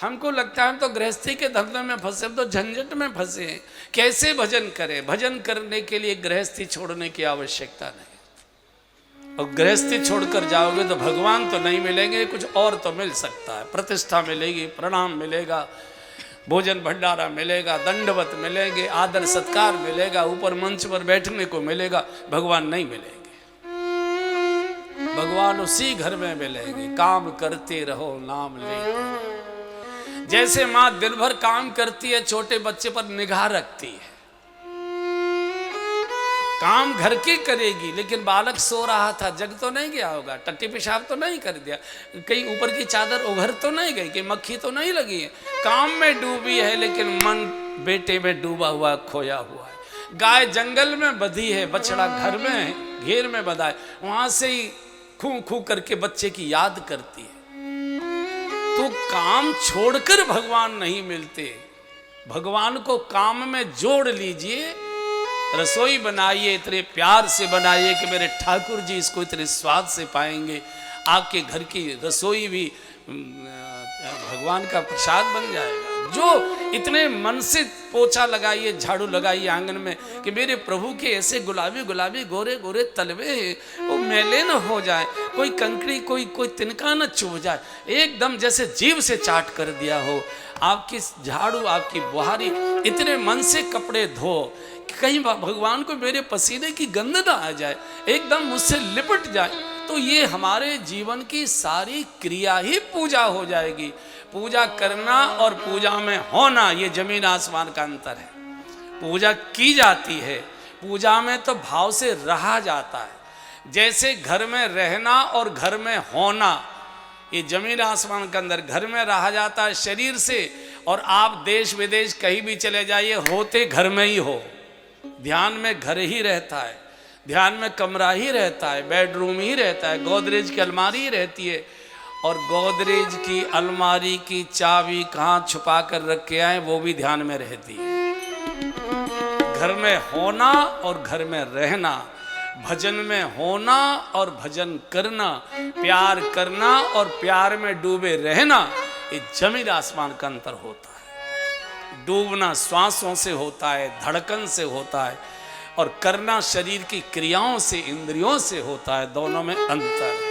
हमको लगता है हम तो गृहस्थी के धंधे में फंसे, हम तो झंझट में फंसे हैं। कैसे भजन करें? भजन करने के लिए गृहस्थी छोड़ने की आवश्यकता नहीं। और गृहस्थी छोड़कर जाओगे तो भगवान तो नहीं मिलेंगे, कुछ और तो मिल सकता है। प्रतिष्ठा मिलेगी, प्रणाम मिलेगा, भोजन भंडारा मिलेगा, दंडवत मिलेंगे, आदर सत्कार मिलेगा, ऊपर मंच पर बैठने को मिलेगा। भगवान नहीं मिलेंगे। भगवान उसी घर में मिलेंगे, काम करते रहो नाम लेते। जैसे माँ दिन भर काम करती है, छोटे बच्चे पर निगाह रखती है, काम घर की करेगी, लेकिन बालक सो रहा था, जग तो नहीं गया होगा, टट्टी पेशाब तो नहीं कर दिया, कहीं ऊपर की चादर उभर तो नहीं गई, कि मक्खी तो नहीं लगी है, काम में डूबी है, लेकिन मन बेटे में डूबा हुआ, खोया हुआ है। गाय जंगल में बंधी है, बछड़ा घर में घेर में बंधा है, वहां से ही खू खू करके बच्चे की याद करती है। तो काम छोड़कर भगवान नहीं मिलते। भगवान को काम में जोड़ लीजिए। रसोई बनाइए, इतने प्यार से बनाइए कि मेरे ठाकुर जी इसको इतने स्वाद से पाएंगे। आपके घर की रसोई भी भगवान का प्रसाद बन जाएगा। जो इतने मन से पोछा लगाइए, झाड़ू लगाइए आंगन में कि मेरे प्रभु के ऐसे गुलाबी गुलाबी गोरे गोरे तलवे वो मैले न हो जाए, कोई कंकड़ी कोई तिनका न चुभ जाए, एकदम जैसे जीभ से चाट कर दिया हो। आपकी झाड़ू, आपकी बुहारी, इतने मन से कपड़े धो कि कहीं भगवान को मेरे पसीने की गंध ना आ जाए, एकदम मुझसे लिपट जाए, तो ये हमारे जीवन की सारी क्रिया ही पूजा हो जाएगी। पूजा करना और पूजा में होना, ये जमीन आसमान का अंतर है। पूजा की जाती है, पूजा में तो भाव से रहा जाता है। जैसे घर में रहना और घर में होना, ये जमीन आसमान के अंदर। घर में रहा जाता है शरीर से, और आप देश विदेश कहीं भी चले जाइए, होते घर में ही हो। ध्यान में घर ही रहता है, ध्यान में कमरा ही रहता है, बेडरूम ही रहता है, गोदरेज की अलमारी ही रहती है। और गोदरेज की अलमारी की चाबी कहाँ छुपा कर रख के आए, वो भी ध्यान में रहती है। घर में होना और घर में रहना, भजन में होना और भजन करना, प्यार करना और प्यार में डूबे रहना, ये जमीन आसमान का अंतर होता है। डूबना श्वासों से होता है, धड़कन से होता है, और करना शरीर की क्रियाओं से, इंद्रियों से होता है। दोनों में अंतर है।